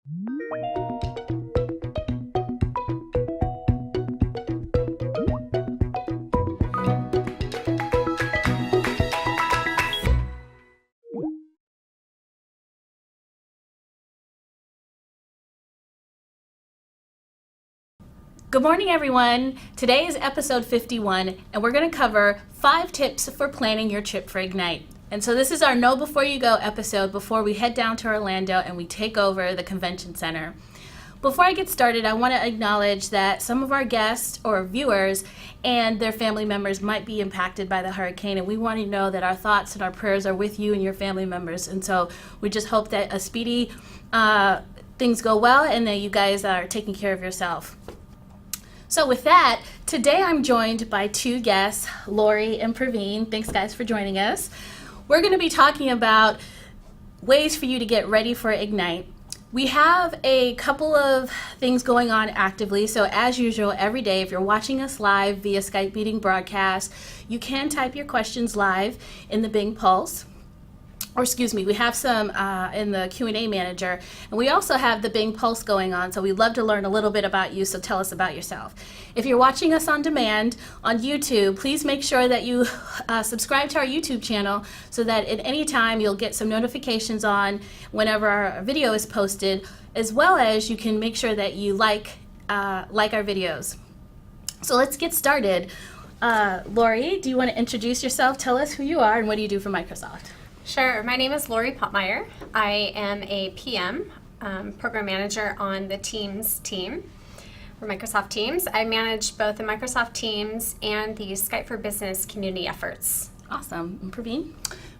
Good morning, everyone. Today is episode 51, and we're going to cover 5 tips for planning your trip for Ignite. And so this is our Know Before You Go episode before we head down to Orlando and we take over the convention center. Before I get started, I want to acknowledge that some of our guests or viewers and their family members might be impacted by the hurricane, and we want to know that our thoughts and our prayers are with you and your family members. And so we just hope that a speedy things go well and that you guys are taking care of yourself. So with that, today I'm joined by 2 guests, Laurie and Praveen. Thanks guys for joining us. We're going to be talking about ways for you to get ready for Ignite. We have a couple of things going on actively. So as usual, every day, if you're watching us live via Skype meeting broadcast, you can type your questions live in the Bing Pulse. Or excuse me, we have some in the Q&A manager, and we also have the Bing Pulse going on, so we'd love to learn a little bit about you, so tell us about yourself. If you're watching us on demand on YouTube, please make sure that you subscribe to our YouTube channel so that at any time you'll get some notifications on whenever our video is posted, as well as you can make sure that you like our videos. So let's get started. Laurie, do you want to introduce yourself? Tell us who you are and what do you do for Microsoft? Sure. My name is Laurie Pottmeyer. I am a PM, program manager on the Teams team for Microsoft Teams. I manage both the Microsoft Teams and the Skype for Business community efforts. Awesome. And Praveen?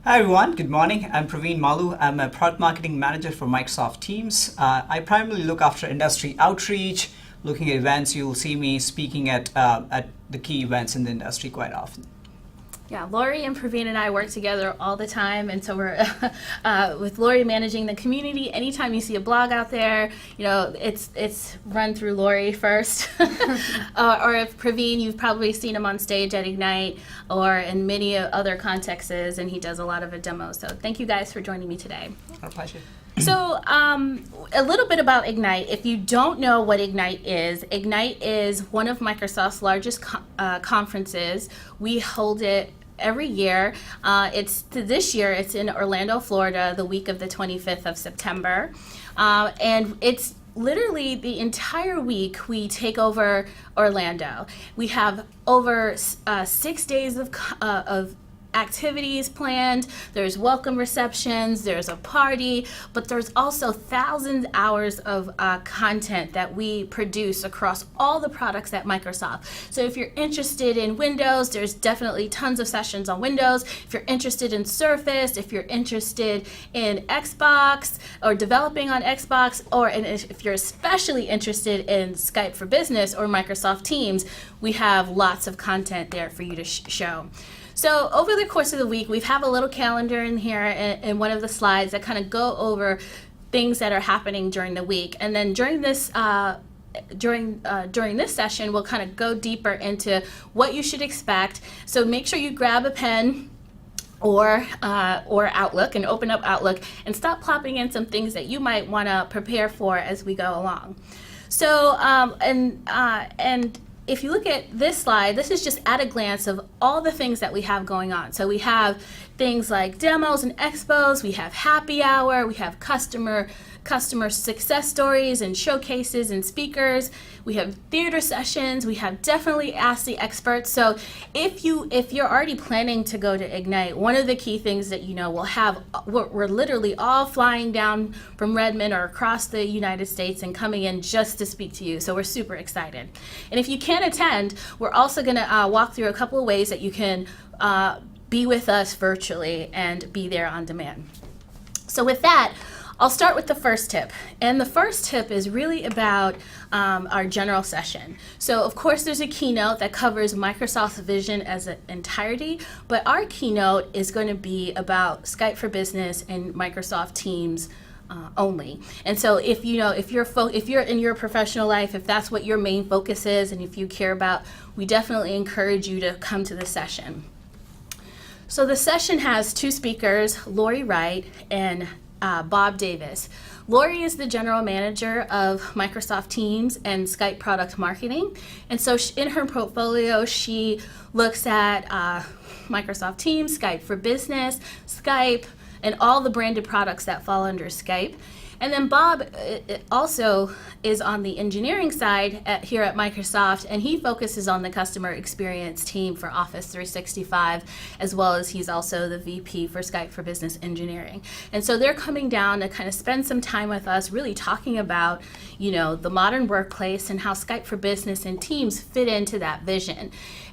Hi everyone, good morning. I'm Praveen Maloo. I'm a product marketing manager for Microsoft Teams. I primarily look after industry outreach, looking at events. You'll see me speaking at the key events in the industry quite often. Yeah, Laurie and Praveen and I work together all the time, and so we're with Laurie managing the community. Anytime you see a blog out there, you know it's run through Laurie first, or if Praveen, you've probably seen him on stage at Ignite or in many other contexts, and he does a lot of demos. So thank you guys for joining me today. Our pleasure. So a little bit about Ignite. If you don't know what Ignite is one of Microsoft's largest conferences. We hold it every year. This year it's in Orlando, Florida, the week of the 25th of September. And it's literally the entire week we take over Orlando. We have over 6 days of activities planned. There's welcome receptions, there's a party, but there's also thousands of hours of content that we produce across all the products at Microsoft. So if you're interested in Windows, there's definitely tons of sessions on Windows. If you're interested in Surface, if you're interested in Xbox or developing on Xbox, if you're especially interested in Skype for Business or Microsoft Teams, we have lots of content there for you to show. So over the course of the week, we have a little calendar in here in one of the slides that kind of go over things that are happening during the week. And then during this session, we'll kind of go deeper into what you should expect. So make sure you grab a pen or Outlook and open up Outlook and stop plopping in some things that you might want to prepare for as we go along. So and if you look at this slide, this is just at a glance of all the things that we have going on. So we have things like demos and expos, we have happy hour, we have customer success stories and showcases and speakers, we have theater sessions, we have definitely Ask the Experts. So if you're already planning to go to Ignite, one of the key things that we're literally all flying down from Redmond or across the United States and coming in just to speak to you. So we're super excited. And if you can't attend, we're also going to walk through a couple of ways that you can be with us virtually and be there on demand. So with that, I'll start with the first tip. And the first tip is really about our general session. So of course there's a keynote that covers Microsoft's vision as an entirety, but our keynote is going to be about Skype for Business and Microsoft Teams only. And so if you're in your professional life, if that's what your main focus is and if you care about, we definitely encourage you to come to the session. So the session has 2 speakers, Laurie Wright and Bob Davis. Laurie is the general manager of Microsoft Teams and Skype product marketing. And so in her portfolio, she looks at Microsoft Teams, Skype for Business, Skype, and all the branded products that fall under Skype. And then Bob also is on the engineering side here at Microsoft, and he focuses on the customer experience team for Office 365, as well as he's also the VP for Skype for Business Engineering. And so they're coming down to kind of spend some time with us, really talking about, the modern workplace and how Skype for Business and Teams fit into that vision.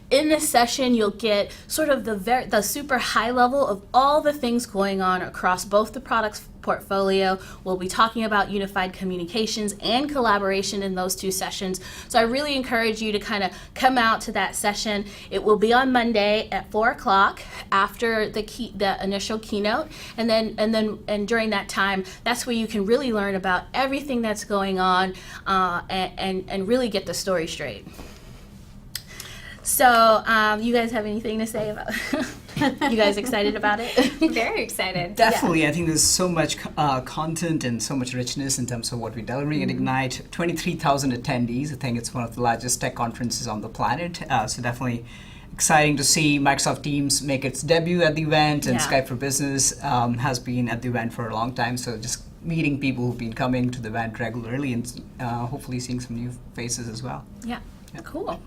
In this session, you'll get sort of the super high level of all the things going on across both the products portfolio. We'll be talking about unified communications and collaboration in those two sessions. So I really encourage you to kind of come out to that session. It will be on Monday at 4:00 after the initial keynote, and during that time, that's where you can really learn about everything that's going on and really get the story straight. So, you guys have anything to say about you guys excited about it? Very excited. Definitely. I think there's so much content and so much richness in terms of what we're delivering at Ignite. 23,000 attendees. I think it's one of the largest tech conferences on the planet. So definitely exciting to see Microsoft Teams make its debut at the event, and Skype for Business has been at the event for a long time. So just meeting people who've been coming to the event regularly and hopefully seeing some new faces as well. Yeah. Cool.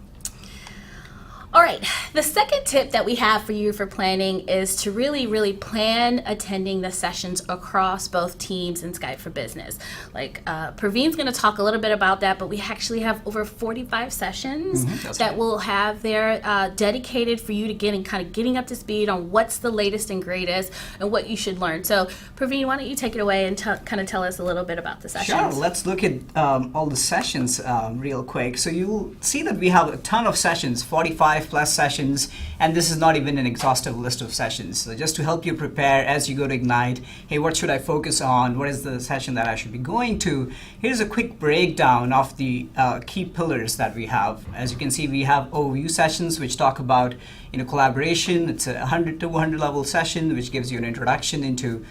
All right, the second tip that we have for you for planning is to really, really plan attending the sessions across both Teams and Skype for Business. Like Praveen's going to talk a little bit about that, but we actually have over 45 sessions that we'll have there dedicated for you to getting up to speed on what's the latest and greatest and what you should learn. So Praveen, why don't you take it away and kind of tell us a little bit about the sessions? Sure, let's look at all the sessions real quick. So you'll see that we have a ton of sessions, 45 plus sessions, and this is not even an exhaustive list of sessions. So just to help you prepare as you go to Ignite, hey, what should I focus on? What is the session that I should be going to? Here's a quick breakdown of the key pillars that we have. As you can see, we have overview sessions which talk about collaboration. It's a 100 to 100 level session which gives you an introduction into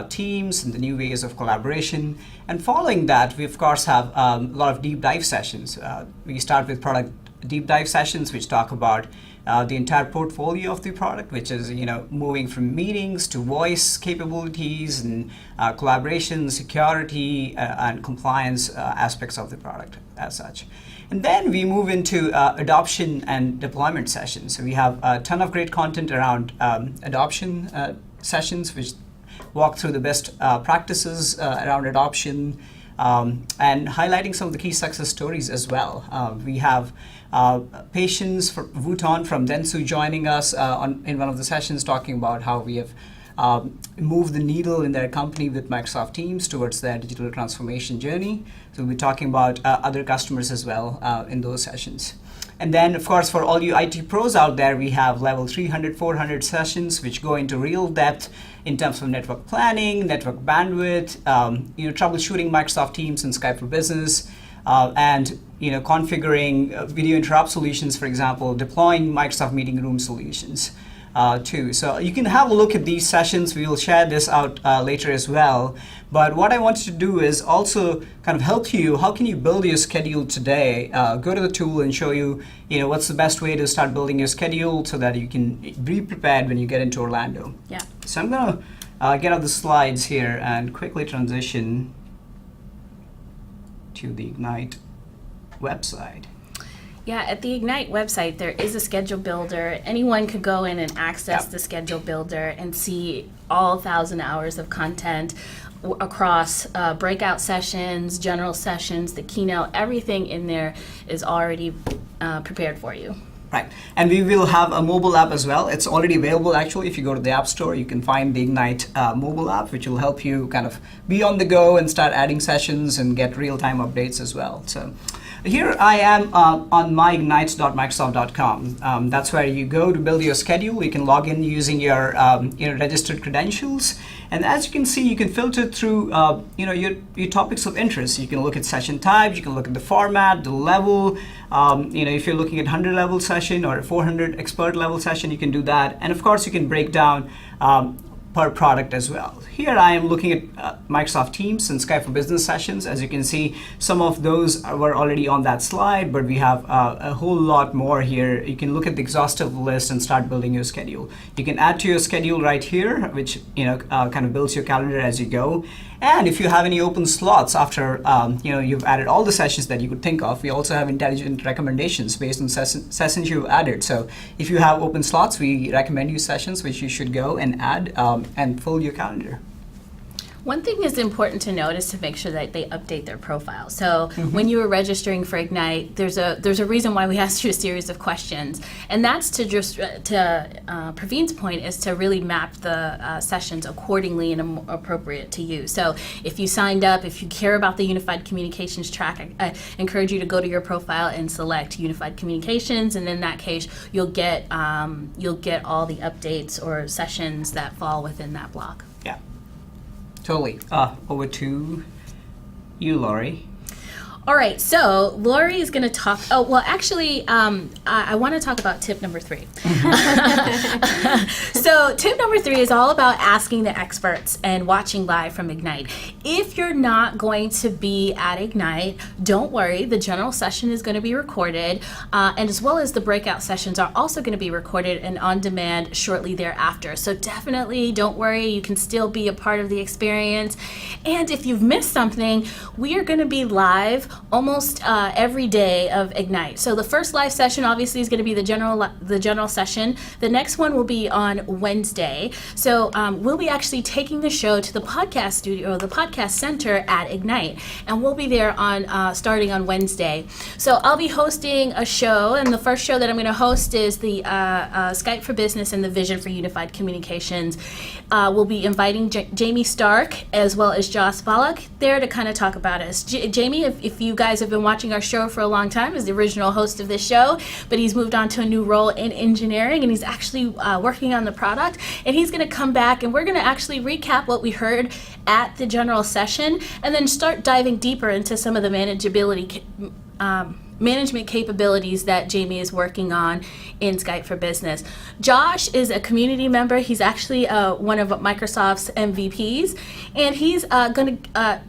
Teams and the new ways of collaboration. And following that, we of course have a lot of deep dive sessions. We start with product deep dive sessions which talk about the entire portfolio of the product, which is moving from meetings to voice capabilities and collaboration, security, and compliance aspects of the product as such. And then we move into adoption and deployment sessions. So we have a ton of great content around adoption sessions, which walk through the best practices around adoption, and highlighting some of the key success stories as well. We have Patience Wooton from Dentsu joining us in one of the sessions, talking about how we have moved the needle in their company with Microsoft Teams towards their digital transformation journey. So we'll be talking about other customers as well in those sessions. And then, of course, for all you IT pros out there, we have level 300, 400 sessions which go into real depth in terms of network planning, network bandwidth, troubleshooting Microsoft Teams and Skype for Business, and configuring video interrupt solutions, for example, deploying Microsoft Meeting Room solutions too. So you can have a look at these sessions. We will share this out later as well. But what I wanted to do is also kind of help you. How can you build your schedule today? Go to the tool and show you, what's the best way to start building your schedule so that you can be prepared when you get into Orlando. Yeah. So I'm going to get out the slides here and quickly transition to the Ignite website. Yeah, at the Ignite website, there is a schedule builder. Anyone could go in and access the schedule builder and see all 1,000 hours of content across breakout sessions, general sessions, the keynote. Everything in there is already prepared for you. Right, and we will have a mobile app as well. It's already available actually. If you go to the App Store, you can find the Ignite mobile app, which will help you kind of be on the go and start adding sessions and get real-time updates as well. So here I am on myignite.microsoft.com. That's where you go to build your schedule. You can log in using your registered credentials. And as you can see, you can filter through your topics of interest. You can look at session types, you can look at the format, the level. If you're looking at 100 level session or a 400 expert level session, you can do that. And of course, you can break down per product as well. Here I am looking at Microsoft Teams and Skype for Business sessions. As you can see, some of those were already on that slide, but we have a whole lot more here. You can look at the exhaustive list and start building your schedule. You can add to your schedule right here, which kind of builds your calendar as you go. And if you have any open slots after you've added all the sessions that you could think of, we also have intelligent recommendations based on sessions you've added. So if you have open slots, we recommend you sessions which you should go and add and fill your calendar. One thing is important to note is to make sure that they update their profile. So when you were registering for Ignite, there's a reason why we asked you a series of questions, and that's to just to Praveen's point is to really map the sessions accordingly and appropriate to you. So if you signed up, if you care about the Unified Communications track, I encourage you to go to your profile and select Unified Communications, and in that case, you'll get all the updates or sessions that fall within that block. Yeah. Totally. Over to you, Laurie. All right, so Laurie is going to talk. Oh, well, actually, I want to talk about tip number 3. So, tip number 3 is all about asking the experts and watching live from Ignite. If you're not going to be at Ignite, don't worry. The general session is going to be recorded, and as well as the breakout sessions are also going to be recorded and on demand shortly thereafter. So, definitely don't worry. You can still be a part of the experience. And if you've missed something, we are going to be live almost every day of Ignite. So the first live session obviously is going to be the general session. The next one will be on Wednesday. So we'll be actually taking the show to the podcast studio, the podcast center at Ignite, and we'll be there on starting on Wednesday. So I'll be hosting a show, and the first show that I'm going to host is the Skype for Business and the Vision for Unified Communications. We'll be inviting Jamie Stark as well as Joss Balak there to kind of talk about us. Jamie, if you guys have been watching our show for a long time, is the original host of this show, but he's moved on to a new role in engineering, and he's actually working on the product, and he's going to come back, and we're going to actually recap what we heard at the general session, and then start diving deeper into some of the management capabilities that Jamie is working on in Skype for Business. Josh is a community member. He's actually one of Microsoft's MVPs, and he's going to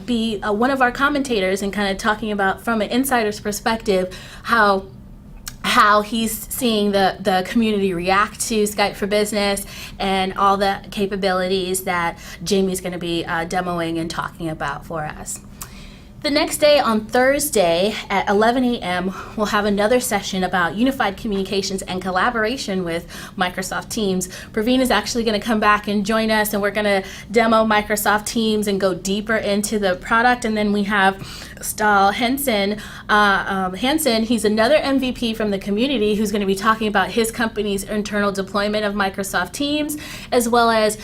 be one of our commentators and kind of talking about, from an insider's perspective, how he's seeing the community react to Skype for Business and all the capabilities that Jamie's going to be demoing and talking about for us. The next day, on Thursday at 11 a.m., we'll have another session about unified communications and collaboration with Microsoft Teams. Praveen is actually going to come back and join us, and we're going to demo Microsoft Teams and go deeper into the product. And then we have Stahl Hansen. He's another MVP from the community who's going to be talking about his company's internal deployment of Microsoft Teams, as well as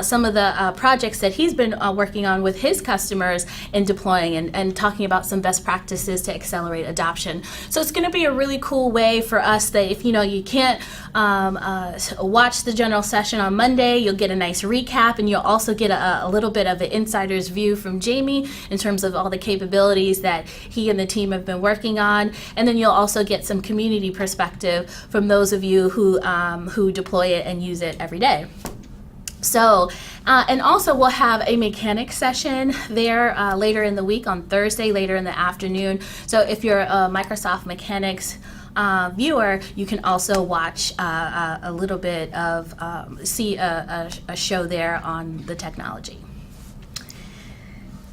some of the projects that he's been working on with his customers in deploying and talking about some best practices to accelerate adoption. So it's going to be a really cool way for us that if you can't watch the general session on Monday, you'll get a nice recap, and you'll also get a little bit of an insider's view from Jamie in terms of all the capabilities that he and the team have been working on, and then you'll also get some community perspective from those of you who deploy it and use it every day. So, and also we'll have a mechanics session there later in the week on Thursday, later in the afternoon. So if you're a Microsoft Mechanics viewer, you can also watch a little bit of, see a show there on the technology.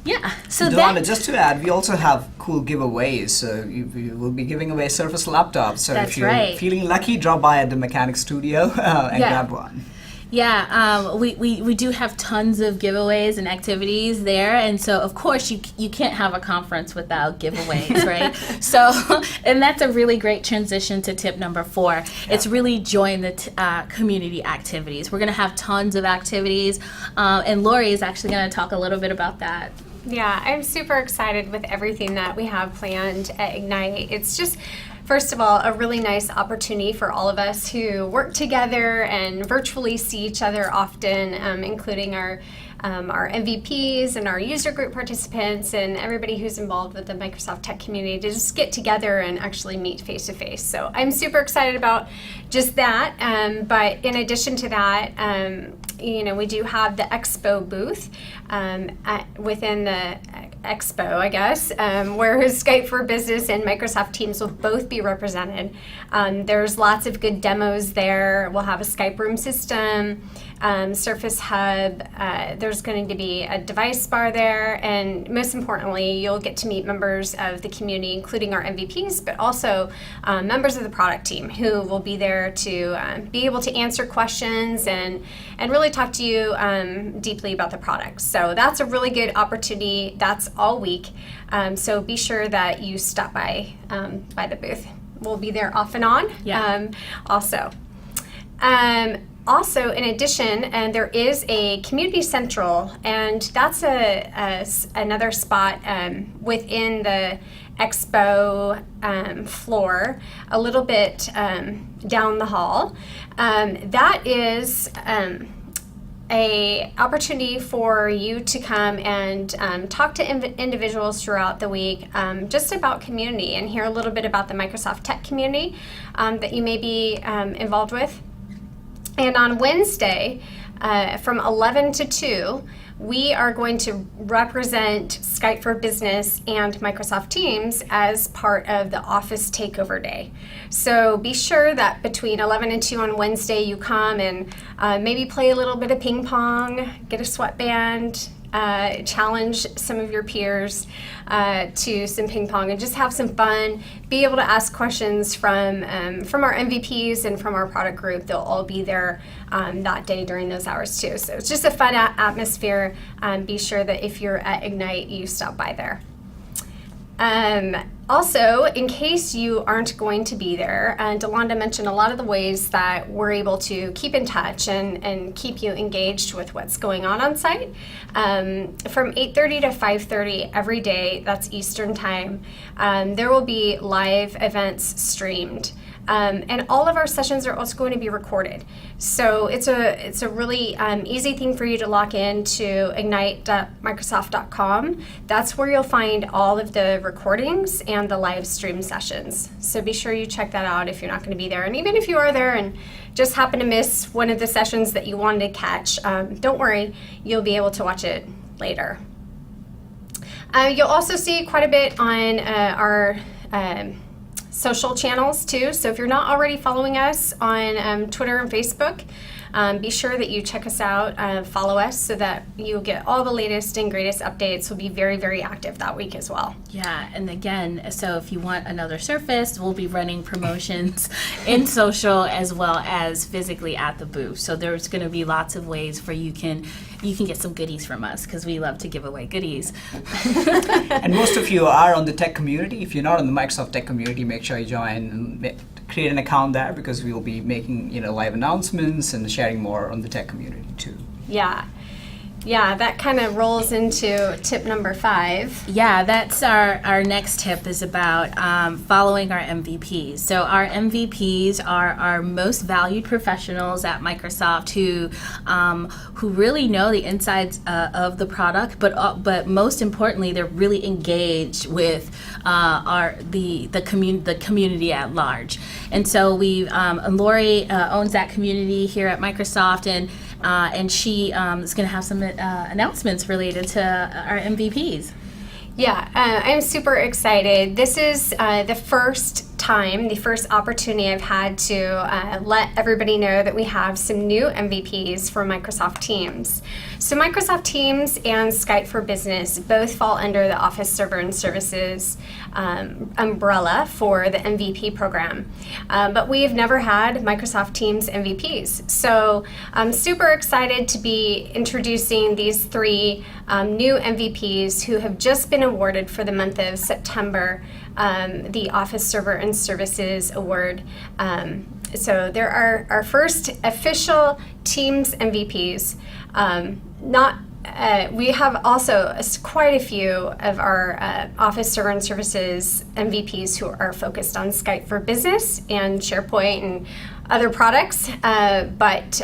Yeah, so Delanda, just to add, we also have cool giveaways. So we will be giving away Surface laptops. So if you're feeling lucky, drop by at the Mechanics Studio and grab one. Yeah, we do have tons of giveaways and activities there, and so of course you can't have a conference without giveaways, right? So, and that's a really great transition to tip number 4. Yeah. It's really join the community activities. We're going to have tons of activities, and Laurie is actually going to talk a little bit about that. Yeah, I'm super excited with everything that we have planned at Ignite. It's just, first of all, a really nice opportunity for all of us who work together and virtually see each other often, including our MVPs and our user group participants and everybody who's involved with the Microsoft tech community to just get together and actually meet face to face. So I'm super excited about just that. But in addition to that, we do have the Expo booth within the Expo, I guess, where Skype for Business and Microsoft Teams will both be represented. There's lots of good demos there. We'll have a Skype room system, Surface Hub. There's going to be a device bar there, and most importantly, you'll get to meet members of the community, including our MVPs, but also members of the product team who will be there to be able to answer questions and really talk to you deeply about the product. So that's a really good opportunity. That's all week. So be sure that you stop by the booth. We'll be there off and on. Yeah. Also, in addition, there is a Community Central, and that's another spot within the Expo floor, a little bit down the hall. That is a opportunity for you to come and talk to individuals throughout the week just about community and hear a little bit about the Microsoft Tech community that you may be involved with. And on Wednesday, from 11 to 2, we are going to represent Skype for Business and Microsoft Teams as part of the Office Takeover Day. So be sure that between 11 and 2 on Wednesday, you come and maybe play a little bit of ping pong, get a sweatband, challenge some of your peers to some ping pong, and just have some fun. Be able to ask questions from our MVPs and from our product group. They'll all be there that day during those hours too. So it's just a fun atmosphere. Be sure that if you're at Ignite, you stop by there. Also, in case you aren't going to be there, Delanda mentioned a lot of the ways that we're able to keep in touch and keep you engaged with what's going on site. From 8:30 to 5:30 every day, that's Eastern time, there will be live events streamed. And all of our sessions are also going to be recorded. So it's a really easy thing for you to log in to ignite.microsoft.com. That's where you'll find all of the recordings and the live stream sessions. So be sure you check that out if you're not going to be there. And even if you are there and just happen to miss one of the sessions that you wanted to catch, don't worry, you'll be able to watch it later. You'll also see quite a bit on our social channels too. So if you're not already following us on Twitter and Facebook, be sure that you check us out, follow us so that you'll get all the latest and greatest updates. We'll be very, very active that week as well. Yeah, and again, so if you want another Surface, we'll be running promotions in social as well as physically at the booth. So there's going to be lots of ways for you can get some goodies from us, because we love to give away goodies. And most of you are on the tech community. If you're not on the Microsoft Tech community, make sure you join and create an account there, because we will be making live announcements and sharing more on the tech community too. Yeah, that kind of rolls into tip number 5. Yeah, that's our next tip is about following our MVPs. So our MVPs are our most valued professionals at Microsoft who really know the insides of the product, but most importantly, they're really engaged with the community at large. And so and Laurie owns that community here at Microsoft, and she is going to have some announcements related to our MVPs. Yeah, I'm super excited. This is the first opportunity I've had to let everybody know that we have some new MVPs for Microsoft Teams. So Microsoft Teams and Skype for Business both fall under the Office Server and Services umbrella for the MVP program. But we have never had Microsoft Teams MVPs. So I'm super excited to be introducing these 3 new MVPs who have just been awarded for the month of September the Office Server and Services Award. So there are our first official Teams MVPs. We have also quite a few of our Office Server and Services MVPs who are focused on Skype for Business and SharePoint and other products, but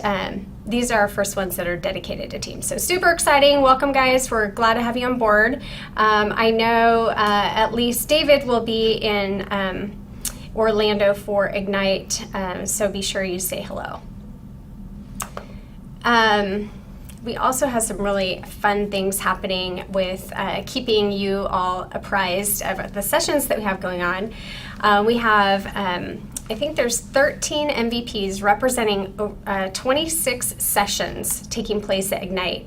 these are our first ones that are dedicated to Teams. So super exciting. Welcome, guys. We're glad to have you on board. I know at least David will be in Orlando for Ignite, so be sure you say hello. We also have some really fun things happening with keeping you all apprised of the sessions that we have going on. We have, I think there's 13 MVPs representing 26 sessions taking place at Ignite.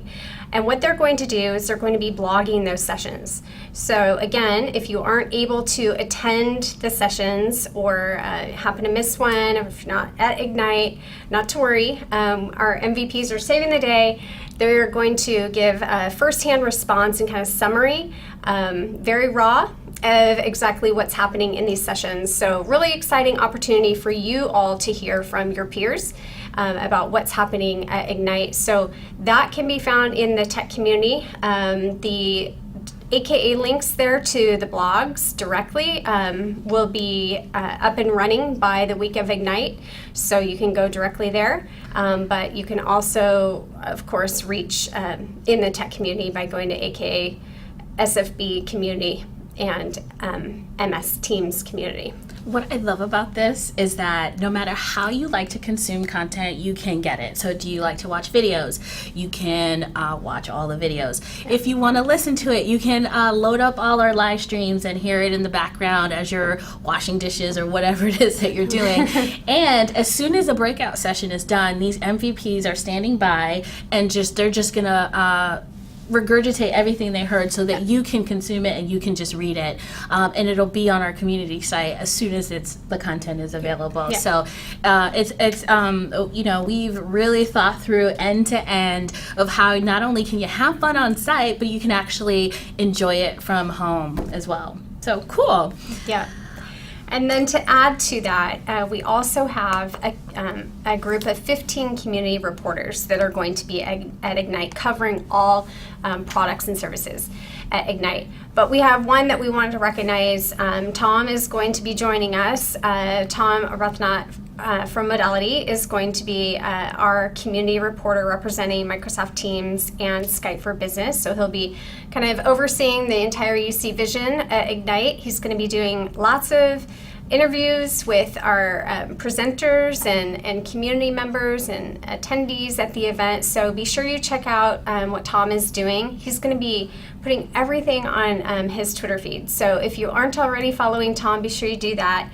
And what they're going to do is they're going to be blogging those sessions. So again, if you aren't able to attend the sessions or happen to miss one, or if you're not at Ignite, not to worry. Our MVPs are saving the day. They're going to give a firsthand response and kind of summary, very raw, of exactly what's happening in these sessions. So really exciting opportunity for you all to hear from your peers about what's happening at Ignite. So that can be found in the tech community. The AKA links there to the blogs directly will be up and running by the week of Ignite, so you can go directly there. But you can also, of course, reach in the tech community by going to AKA SfB community and MS Teams community. What I love about this is that no matter how you like to consume content, you can get it. So do you like to watch videos? You can watch all the videos. If you want to listen to it, you can load up all our live streams and hear it in the background as you're washing dishes or whatever it is that you're doing. And as soon as the breakout session is done, these MVPs are standing by and they're just going to regurgitate everything they heard so that you can consume it and you can just read it, and it'll be on our community site as soon as the content is available. Yeah. So it's we've really thought through end to end of how not only can you have fun on site, but you can actually enjoy it from home as well. So cool. Yeah. And then to add to that, we also have a group of 15 community reporters that are going to be at Ignite covering all products and services at Ignite. But we have one that we wanted to recognize. Tom is going to be joining us. Tom Rathnat from Modality is going to be our community reporter representing Microsoft Teams and Skype for Business. So he'll be kind of overseeing the entire UC vision at Ignite. He's going to be doing lots of interviews with our presenters and community members and attendees at the event. So be sure you check out what Tom is doing. He's going to be putting everything on his Twitter feed. So if you aren't already following Tom, be sure you do that.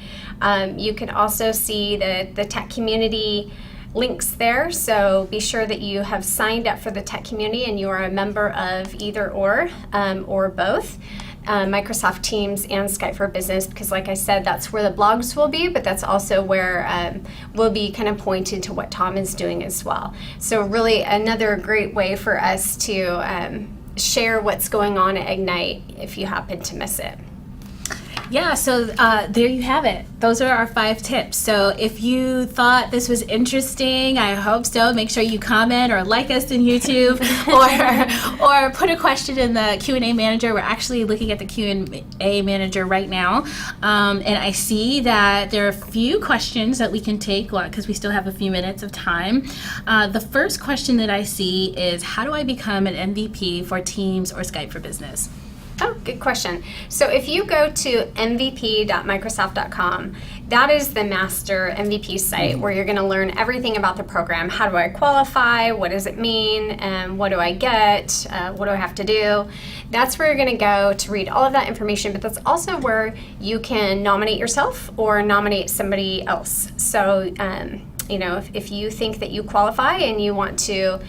You can also see the tech community links there. So be sure that you have signed up for the tech community and you are a member of either or both. Microsoft Teams and Skype for Business, because like I said, that's where the blogs will be, but that's also where we'll be kind of pointing to what Tom is doing as well. So really another great way for us to share what's going on at Ignite if you happen to miss it. Yeah, so there you have it. Those are our 5 tips. So if you thought this was interesting, I hope so. Make sure you comment or like us in YouTube or put a question in the Q&A manager. We're actually looking at the Q&A manager right now. And I see that there are a few questions that we can take because we still have a few minutes of time. The first question that I see is, how do I become an MVP for Teams or Skype for Business? Oh, good question. So if you go to mvp.microsoft.com, that is the master MVP site where you're going to learn everything about the program. How do I qualify? What does it mean? What do I get? What do I have to do? That's where you're going to go to read all of that information, but that's also where you can nominate yourself or nominate somebody else. So, if you think that you qualify and you want to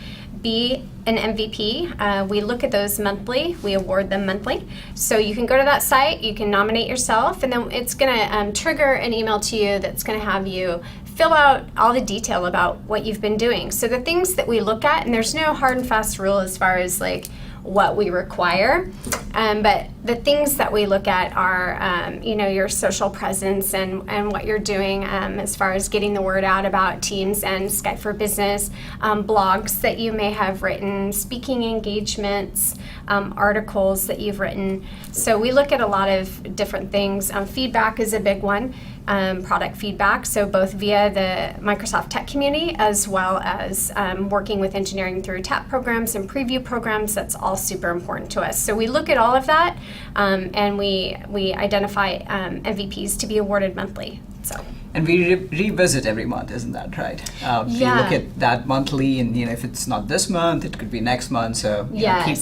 be an MVP, we look at those monthly. We award them monthly. So you can go to that site, you can nominate yourself, and then it's going to trigger an email to you that's going to have you fill out all the detail about what you've been doing. So the things that we look at, and there's no hard and fast rule as far as like what we require, but the things that we look at are, your social presence and what you're doing as far as getting the word out about Teams and Skype for Business, blogs that you may have written, speaking engagements, articles that you've written. So we look at a lot of different things. Feedback is a big one. Product feedback, so both via the Microsoft Tech community as well as working with engineering through TAP programs and preview programs. That's all super important to us. So we look at all of that. and we identify MVPs to be awarded monthly. So. And we revisit every month, isn't that right? We look at that monthly, and if it's not this month, it could be next month. So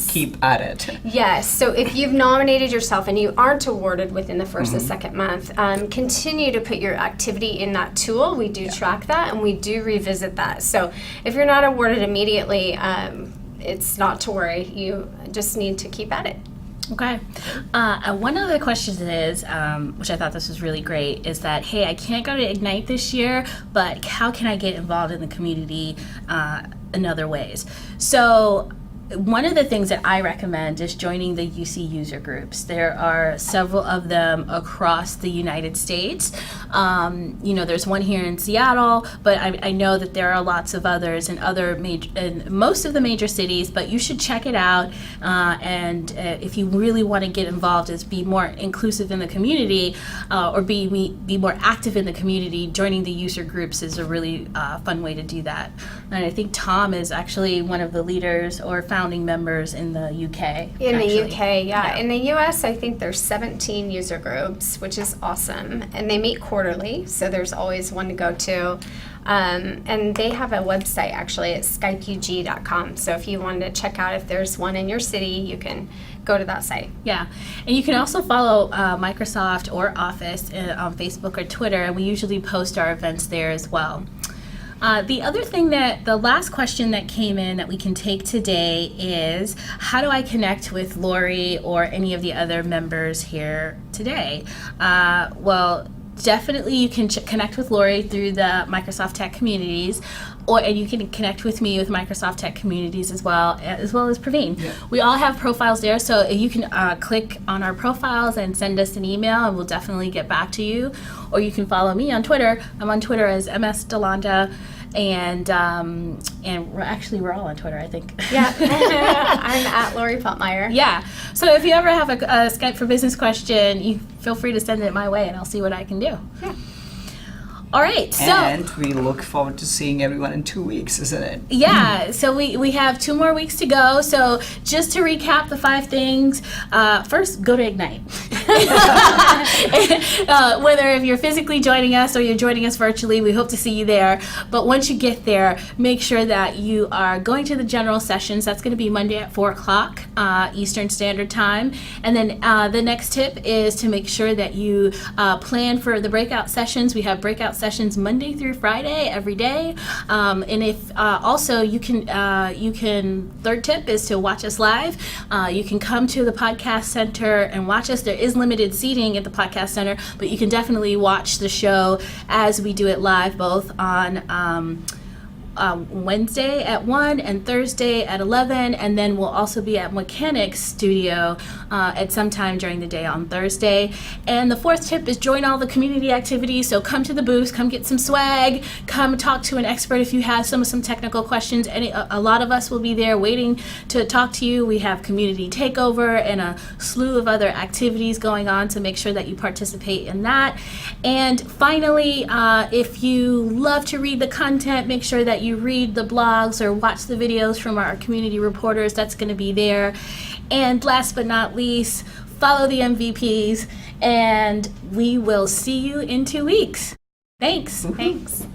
keep at it. Yes. So if you've nominated yourself and you aren't awarded within the first and second month, continue to put your activity in that tool. We do track that, and we do revisit that. So if you're not awarded immediately, it's not to worry. You just need to keep at it. Okay. One of the questions is, which I thought this was really great, is that, hey, I can't go to Ignite this year, but how can I get involved in the community in other ways? So one of the things that I recommend is joining the UC user groups. There are several of them across the United States. There's one here in Seattle, but I know that there are lots of others in most of the major cities, but you should check it out. And if you really want to get involved, is be more inclusive in the community, or be more active in the community, joining the user groups is a really fun way to do that. And I think Tom is actually one of the leaders or founding members in the UK. The UK, yeah. In the US, I think there's 17 user groups, which is awesome. And they meet quarterly, so there's always one to go to. And they have a website, actually, at skypeug.com. So if you wanted to check out if there's one in your city, you can go to that site. Yeah. And you can also follow Microsoft or Office on Facebook or Twitter, and we usually post our events there as well. The last question that came in that we can take today is, how do I connect with Laurie or any of the other members here today? Definitely you can connect with Laurie through the Microsoft Tech Communities, and you can connect with me with Microsoft Tech Communities as well as Praveen. Yeah. We all have profiles there, so you can click on our profiles and send us an email, and we'll definitely get back to you. Or you can follow me on Twitter. I'm on Twitter as MS Delanda. And we're all on Twitter, I think. Yeah, I'm at Laurie Pottmeyer. Yeah, so if you ever have a Skype for Business question, you feel free to send it my way, and I'll see what I can do. Yeah. All right, and we look forward to seeing everyone in 2 weeks, isn't it? Yeah, so we have 2 more weeks to go. So just to recap the 5 things, first, go to Ignite. Whether if you're physically joining us or you're joining us virtually, we hope to see you there. But once you get there, make sure that you are going to the general sessions. That's going to be Monday at 4 o'clock Eastern Standard Time. And then the next tip is to make sure that you plan for the breakout sessions. We have breakout sessions Monday through Friday every day, and if also you can third tip is to watch us live. You can come to the podcast center and watch us. There is limited seating at the podcast center, but you can definitely watch the show as we do it live, both on Wednesday at 1 and Thursday at 11, and then we'll also be at Mechanics Studio at some time during the day on Thursday. And the 4th tip is join all the community activities. So come to the booths, come get some swag, come talk to an expert if you have some technical questions. A lot of us will be there waiting to talk to you. We have community takeover and a slew of other activities going on, to make sure that you participate in that. And finally, if you love to read the content, make sure that you read the blogs or watch the videos from our community reporters. That's going to be there. And last but not least, follow the MVPs, and we will see you in 2 weeks. Thanks. Thanks.